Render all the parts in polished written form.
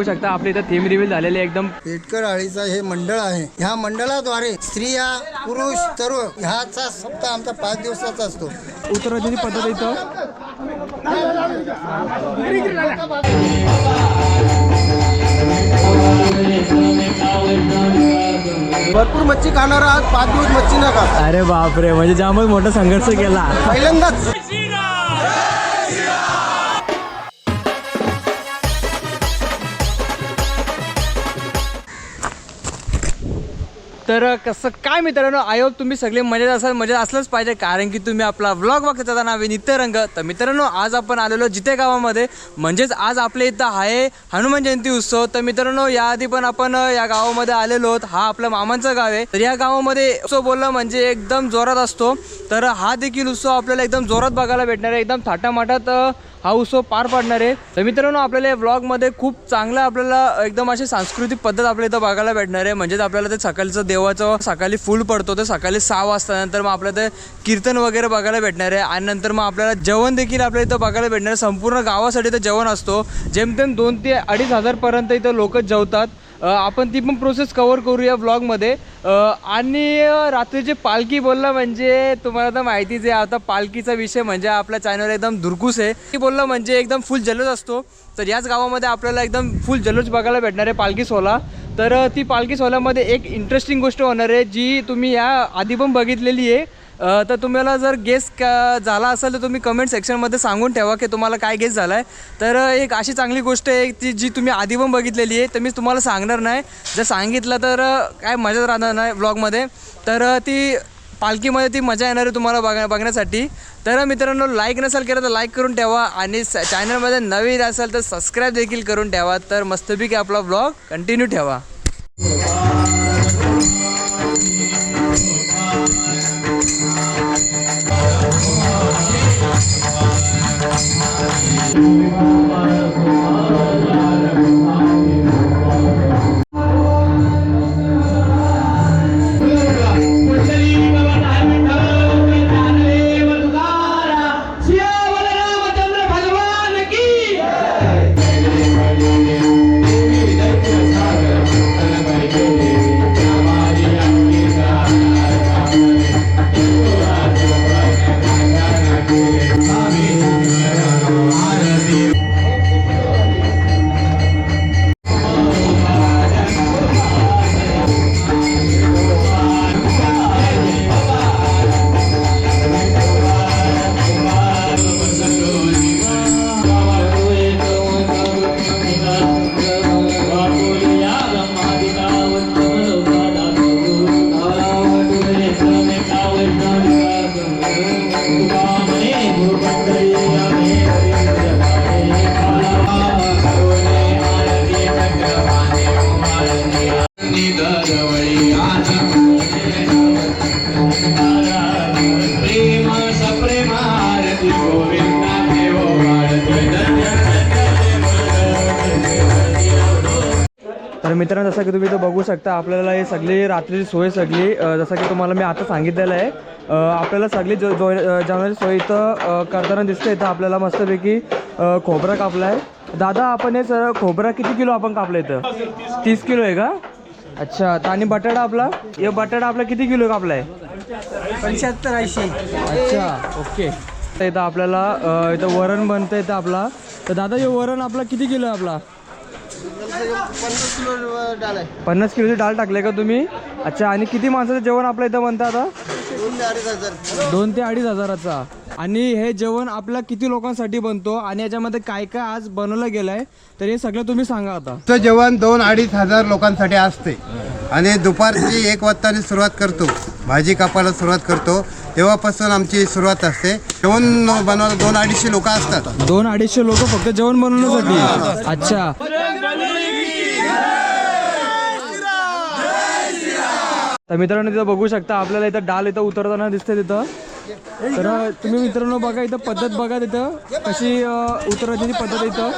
बघू शकता आपल्या इथं थीम रिव्हील झालेले एकदम पेटकर आळीचा हे मंडळ आहे. ह्या मंडळाद्वारे स्त्रिया पुरुष सर्व ह्याचा सप्ताह आमचा 5 दिवसाचा असतो. उत्तराची पद्धत इथं भरपूर मच्छी खाणार आहात, 5 दिवस मच्छी नका. अरे बापरे, म्हणजे जामच मोठा संघर्ष केला पहिल्यांदाच. तर कसं काय मित्रांनो, आय होप तुम्ही सगळे मजेत असाल. मजेत असलंच पाहिजे, कारण की तुम्ही आपला व्लॉग बघता. त्याचं नाव आहे नित्यरंग. तर मित्रांनो, आज आपण आलेलो जिथे गावामध्ये, म्हणजेच आज आपल्या इथं आहे हनुमान जयंती उत्सव. तर मित्रांनो, याआधी पण आपण या गावामध्ये आलेलो आहोत. हा आपलं मामांचं गाव आहे. तर या गावामध्ये उत्सव बोलला म्हणजे एकदम जोरात असतो. तर हा देखील उत्सव आपल्याला एकदम जोरात बघायला भेटणार आहे. एकदम थाटामाटात हा उत्सव पार पाडणार आहे. तर मित्रांनो, आपल्याला या व्लॉगमध्ये खूप चांगलं आपल्याला एकदम अशी सांस्कृतिक पद्धत आपल्या इथं बघायला भेटणार आहे. म्हणजेच आपल्याला ते सकाळचं देवाचं सकाळी फूल पडतो, तर सकाळी 6 वाजता. नंतर मग आपल्याला ते कीर्तन वगैरे बघायला भेटणार आहे. आणि नंतर मग आपल्याला जेवण देखील आपल्या इथं बघायला भेटणार आहे. संपूर्ण गावासाठी तर जेवण असतो. जेमतेम 2 ते 2.5 हजारपर्यंत इथं लोक जेवतात. आपण ती पण प्रोसेस कव्हर करूया व्लॉगमध्ये. आणि रात्रीची पालखी बोलला म्हणजे तुम्हाला तर माहितीच आहे. आता पालखीचा विषय म्हणजे आपल्या चॅनलवर एकदम धुरकूस आहे. ती बोलला म्हणजे एकदम फुल जल्लोष असतो. तर याच गावामध्ये आपल्याला एकदम फुल जल्लोष बघायला भेटणार आहे पालखी सोहळा. तर ती पालखी सोहळ्यामध्ये एक इंटरेस्टिंग गोष्ट होणार आहे, जी तुम्ही या आधी पण बघितलेली आहे. तर तुम्हाला जर गेस झाला असेल तर तुम्ही कमेंट सेक्शनमध्ये सांगून ठेवा की तुम्हाला काय गेस झाला आहे. तर एक अशी चांगली गोष्ट आहे ती जी तुम्ही आधी पण बघितलेली आहे. तर मी तुम्हाला सांगणार नाही. जर सांगितलं तर काय मजाच राहणार नाही व्लॉगमध्ये. तर ती पालखीमध्ये ती मजा येणार आहे तुम्हाला बघण्यासाठी. तर मित्रांनो, लाईक नसेल केलं तर लाईक करून ठेवा. आणि चॅनलमध्ये नवीन असेल तर सबस्क्राईब देखील करून ठेवा. तर मस्तपैकी आपला व्लॉग कंटिन्यू ठेवा. तर मित्रांनो, जसं की तुम्ही इथं बघू शकता, आपल्याला हे सगळी रात्रीची सोय सगळी जसं की तुम्हाला मी आता सांगितलेलं आहे. आपल्याला सगळी जेवणाची सोय इथं करताना दिसतं. इथं आपल्याला मस्तपैकी खोबरा कापला आहे. दादा, आपण हे सर खोबरा किती किलो आपण कापलं इथं? 30 किलो आहे का? अच्छा. आणि बटाटा आपला, हे बटाटा आपला किती किलो कापला आहे? 75-80. अच्छा, ओके. तर इथं आपल्याला इथं वरण बनतं इथं आपला. तर दादा, हे वरण आपला किती किलो आहे आपला? 50 किलो डाळ आहे. 50 किलोची डाळ टाकले का तुम्ही? अच्छा. आणि किती माणसाचं जेवण आपलं इथं बनतं आता? 2 ते 2.5 हजार. 2 ते 2.5 हजाराचा. आणि हे जेवण आपल्या किती लोकांसाठी बनतो आणि याच्यामध्ये काय काय आज बनवलं गेलं आहे, तर हे सगळं तुम्ही सांगा आता. तर जेवण 2-2.5 हजार लोकांसाठी असते. आणि दुपारची 1 वाजताने सुरुवात करतो, भाजी कापायला सुरुवात करतो, तेव्हापासून आमची सुरुवात असते. जेवण बनवायला 200-250 लोक असतात. 200-250 लोक फक्त जेवण बनवण्यासाठी? अच्छा. तर मित्रांनो, तिथं बघू शकता आपल्याला इथं डाल इथं उतरताना दिसते तिथं. तर तुम्ही मित्रांनो बघा, इथं पद्धत बघा तिथं कशी उतरायची पद्धत इथं.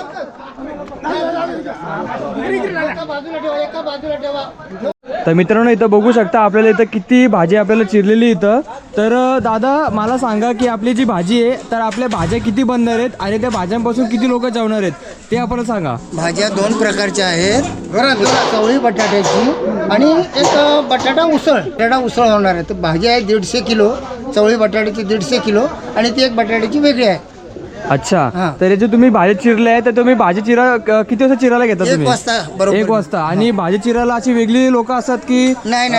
तर मित्रांनो इथं बघू शकता आपल्याला इथं किती भाजी आपल्याला चिरलेली इथं. तर दादा मला सांगा की आपली जी भाजी आहे तर आपल्या भाज्या किती बनणार आहेत आणि त्या भाज्यांपासून किती लोक जेवणार आहेत ते आपल्याला सांगा. भाज्या 2 प्रकारच्या आहेत. चवळी बटाट्याची आणि एक बटाटा उसळ होणार आहे. तर भाजी आहे 150 किलो, चवळी बटाट्याची 150 किलो आणि ती एक बटाट्याची वेगळी आहे. अच्छा हां. तर याचे तुम्ही भाजी चिरले आहे तर तुम्ही भाजी किती वाजता चिरायला घेता 1 तुम्ही? वाजता बरोबर. 1 वाजता. आणि भाजी चिरायला अशी वेगळी लोक असतात की नाही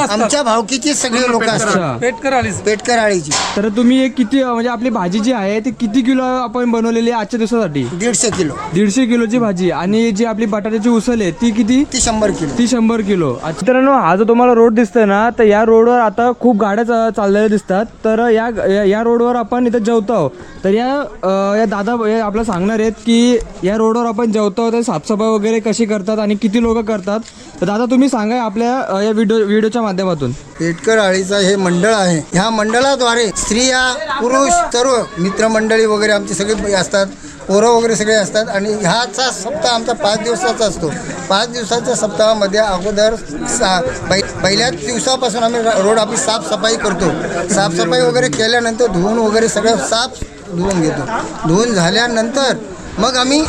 आमच्या भावकीची सगळी लोक असतात. अच्छा. पेटकर आळीची तर तुम्ही एक किती म्हणजे आपली भाजी जी आहे ती किती किलो आपण बनवलेली आहे आजच्या दिवसासाठी? 150 किलो. 150 किलोची भाजी. आणि जी आपली बटाट्याची उसळ आहे ती किती? ती 100 किलो. ती 100 किलो. अच्छा मित्रांनो हा जो तुम्हाला रोड दिसतोय ना तर या रोडवर आता खूप गाड्या चाललेल्या दिसतात. तर या रोडवर आपण इथं जेवतो. तर या दादा आपल्याला सांगणार आहेत की या रोडवर आपण जेवतो तर साफसफाई वगैरे कशी करतात आणि किती लोक करतात. तर दादा तुम्ही सांगा आपल्या या व्हिडिओच्या माध्यमातून. पेटकर आळीचं हे मंडळ आहे. ह्या मंडळाद्वारे स्त्रिया पुरुष सर्व मित्रमंडळी वगैरे आमचे सगळे असतात, पोरं वगैरे सगळे असतात. आणि ह्याचा सप्ताह आमचा 5 दिवसाचा असतो. 5 दिवसाच्या सप्ताहामध्ये अगोदर पहिल्याच दिवसापासून आम्ही रोड आपली साफसफाई करतो. साफसफाई वगैरे केल्यानंतर धुवून वगैरे सगळं साफ धुवून घेतो. धुवून झाल्यानंतर मग आम्ही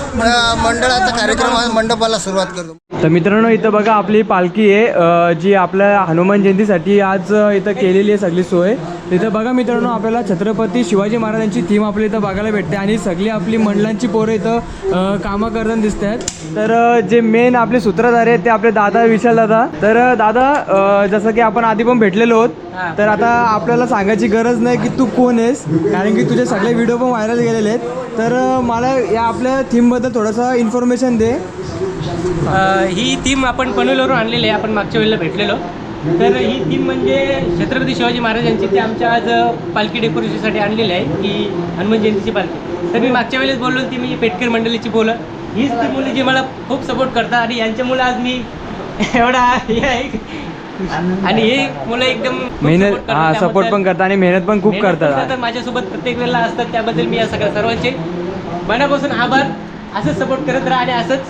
मंडळाचा कार्यक्रम मंडपाला सुरुवात करतो. तर मित्रांनो इथं बघा आपली पालखी आहे जी आपल्या हनुमान जयंतीसाठी आज इथं केलेली आहे सगळी सोय. इथं बघा मित्रांनो आपल्याला छत्रपती शिवाजी महाराजांची थीम आपल्या इथं बघायला भेटते आणि सगळी आपली मंडळांची पोरं इथं कामं करताना दिसत आहेत. तर जे मेन आपले सूत्रधार आहेत ते आपले दादा विशाल दादा. तर दादा जसं की आपण आधी पण भेटलेलो आहोत तर आता आपल्याला सांगायची गरज नाही की तू कोण आहेस कारण की तुझे सगळे व्हिडिओ पण व्हायरल गेलेले आहेत. तर मला या आपल्या थीमबद्दल थोडंसं इन्फॉर्मेशन दे. ही थीम आपण पनवेलवरून आणलेली आहे. आपण मागच्या वेळेला भेटलेलो. तर ही थीम म्हणजे छत्रपती शिवाजी महाराजांची ती आमच्या आज पालखी डेकोरेशनसाठी आणलेली आहे की हनुमान जयंतीची पालखी. तर मी मागच्या वेळेस बोललो ती मी पेटकर मंडळीची बोलं. हीच ती मुलं जी मला खूप सपोर्ट करतात आणि यांच्यामुळे आज मी एवढा हे आहे. आणि हे मुलं एकदम मेहनत सपोर्ट पण करतात आणि मेहनत पण खूप करतात. तर माझ्यासोबत प्रत्येक वेळेला असतात. त्याबद्दल मी या सगळ्या सर्वांचे मनापासून आभार. असंच सपोर्ट करत राहा आणि असंच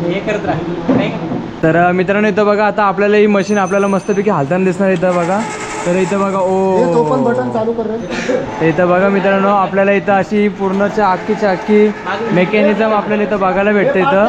हे करत राहा नाही का. तर मित्रांनो इथं बघा आता आपल्याला ही मशीन आपल्याला मस्तपैकी हालताना दिसणार इथं बघा. तर इथं बघा ओ बटन चालू कर. इथं बघा मित्रांनो आपल्याला इथं अशी पूर्णच्या अख्खी मेकॅनिझम आपल्याला इथं बघायला भेटते. इथं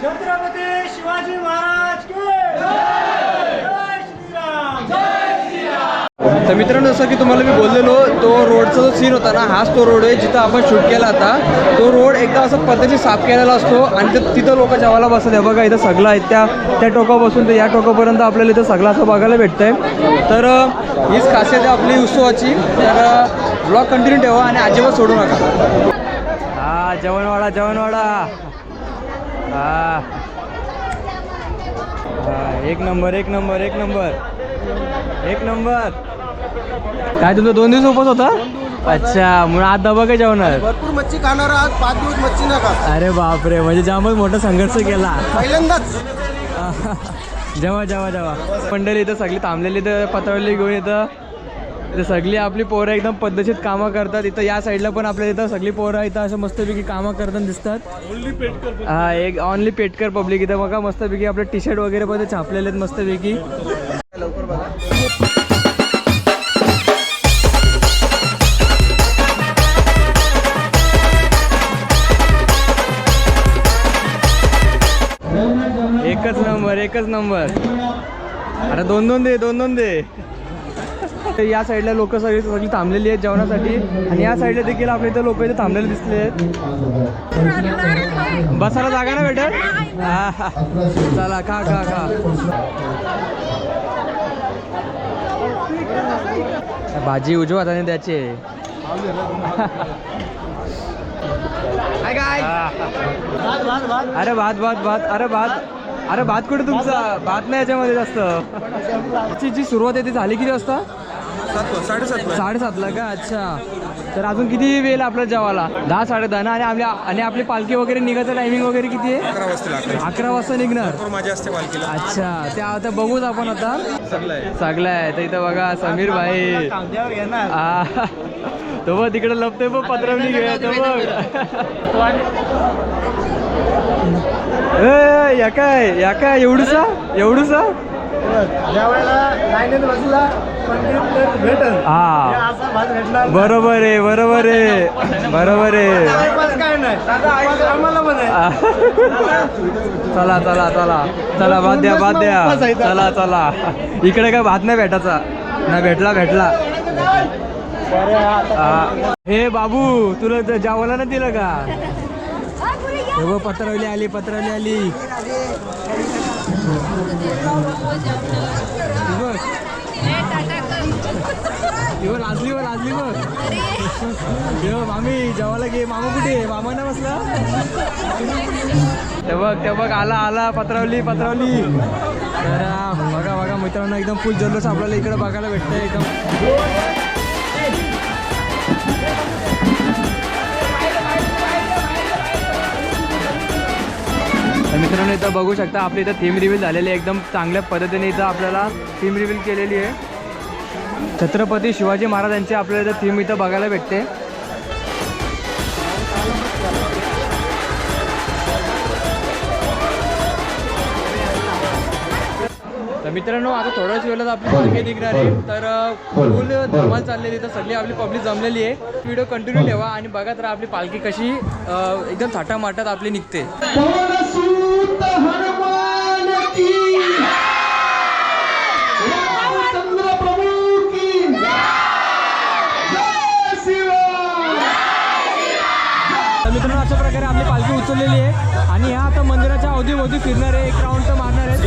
छत्रपती शिवाजी महाराज की जय श्रीराम, जय श्रीराम. तर मित्रांनो जसं की तुम्हाला मी बोललेलो तो रोडचा जो सीन होता ना हाच तो रोड आहे जिथं आपण शूट केला होता. तो रोड एकदा असं पद्धतीने साफ केलेला असतो आणि तिथं लोक जेवायला बसत आहे. बघा इथं सगळं आहे त्या टोकापासून तर या टोकापर्यंत आपल्याला इथं सगळं असं बघायला भेटतंय. तर हीच खासियत आहे आपली उत्सवाची. तर ब्लॉग कंटिन्यू ठेवा आणि अजिबात सोडू नका. हा जेवणवाडा हा एक नंबर. काय तुमचा 2 दिवस उपवास होता? अच्छा म्हणून आज दबा काय जेवणार? भरपूर मच्छी खाणार आहात. 5 दिवस मच्छी नका. अरे बापरे म्हणजे जामच मोठा संघर्ष केला. पहिल्यांदाच जेव्हा मंडळी इथं सगळी थांबलेली तर पतवली घेऊन इथं सगळी आपली पोरं एकदम पद्धतशीर कामं करतात. इथं या साईडला पण आपल्या इथं सगळी पोरं इथं असं मस्तपैकी कामं करताना दिसतात. हा एक ऑनली पेटकर पब्लिक. इथं बघा मस्तपैकी आपले टी शर्ट वगैरे पण छापलेले आहेत मस्तपैकी. लवकर बघा एकच नंबर. अरे दोन दे. या साईडला लोक सगळी थांबलेली आहेत जेवणासाठी आणि या साईडला देखील आपल्या इथं लोक इथे थांबलेले दिसले आहेत. बसायला जागा ना भेटत. चला खा. भाजी उजव्या हाताने द्यायची. अरे भात. अरे भात कुठे तुमचा? भात नाही याच्यामध्ये जास्त. जी सुरुवात आहे ती झाली किती वाजता? साडेसातला का? अच्छा. तर अजून किती वेळ आपल्याला जेवायला? 10 10:30 ना. आणि आपली पालखी वगैरे निघायचं टायमिंग वगैरे किती आहे? 11 वाजता निघणार. माझी असते पालखीला. अच्छा. ते आता बघूच आपण आता. सगळं तर इथं बघा समीर भाई. तो बघ तिकडे लपतोय बघ पत्रवली घे तो बघ. या काय एवढूसा ज्या वेळेला लाईनीत बसला भेटल हा असा भात भेटला बरोबर आहे काय नाही आम्हाला पण आहे. चला भात द्या चला इकडे काय भात नाही भेटायचा ना. भेटला हे बाबू तुला जेवायला नाही दिलं का? पत्रावली आली लाजली बघ. मामी जेवायला घे. मामा कुठे? मामा ना बसला ते बघ आला पत्रावली. तर बघा मित्रांनो एकदम फुल जल्लोष आपल्याला इकडे बघायला भेटतंय एकदम. मित्रांनो इथं बघू शकता आपली इथं थीम रिव्हील झालेली आहे. एकदम चांगल्या पद्धतीने इथं आपल्याला थीम रिव्हील केलेली आहे. छत्रपती शिवाजी महाराजांची आपल्याला इथं थीम इथं बघायला भेटते. तर मित्रांनो आता थोड्याच वेळात आपली पालखी निघणार आहे. तर फुल धमाल चाललेली तर सगळी आपली पब्लिक जमलेली आहे. व्हिडिओ कंटिन्यू ठेवा आणि बघा तर आपली पालखी कशी एकदम थाटामाटात आपली निघते. मित्रांनो अशा प्रकारे आपली पालखी उचललेली आहे आणि ह्या आता मंदिराच्या अवतीभोवती फिरणार आहे. एक राऊंड तर मारणार आहे.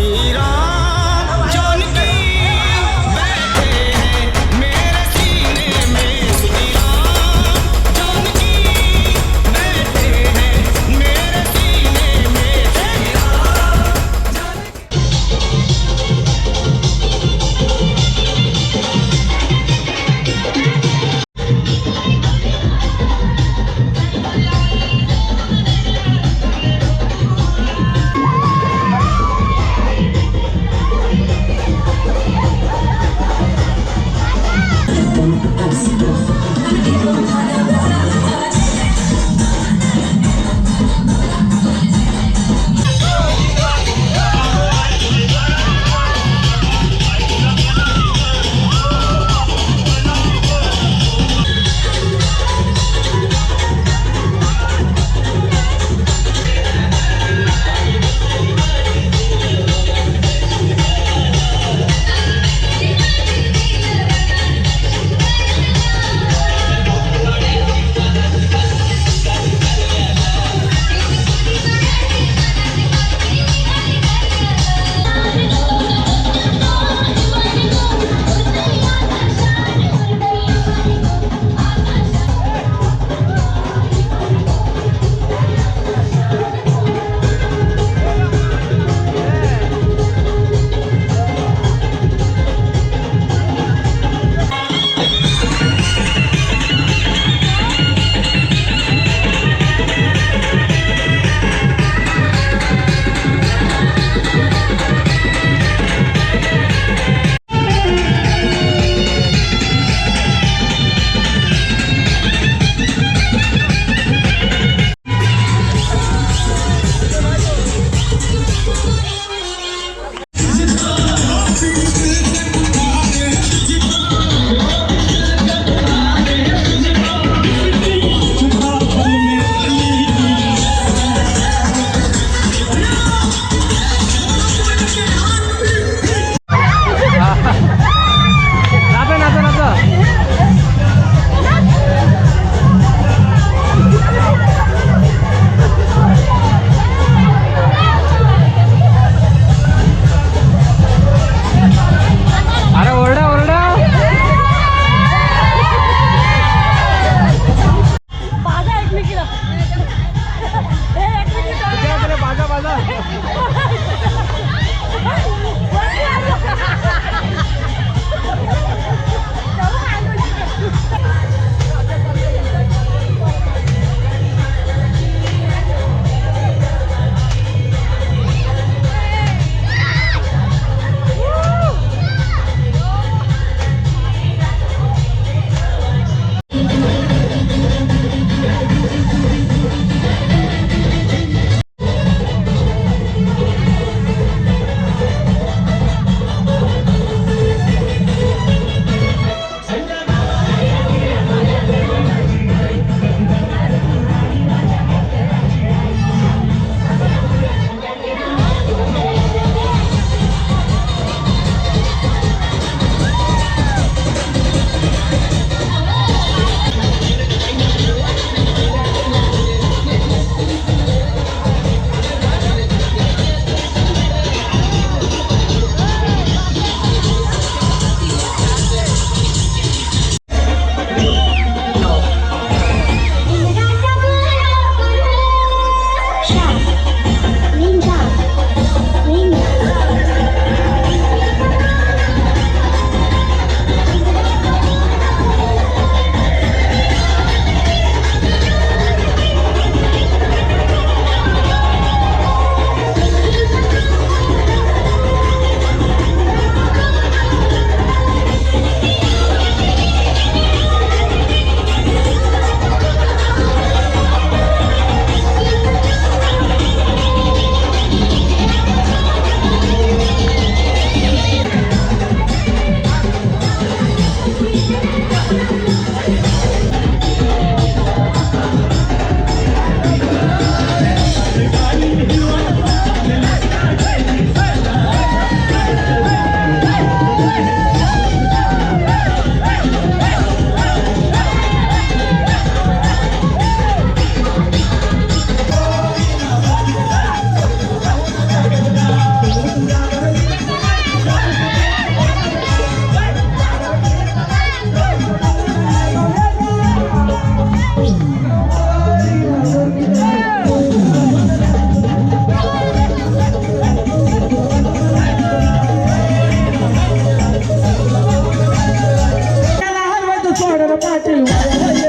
सोडा पाटील वाया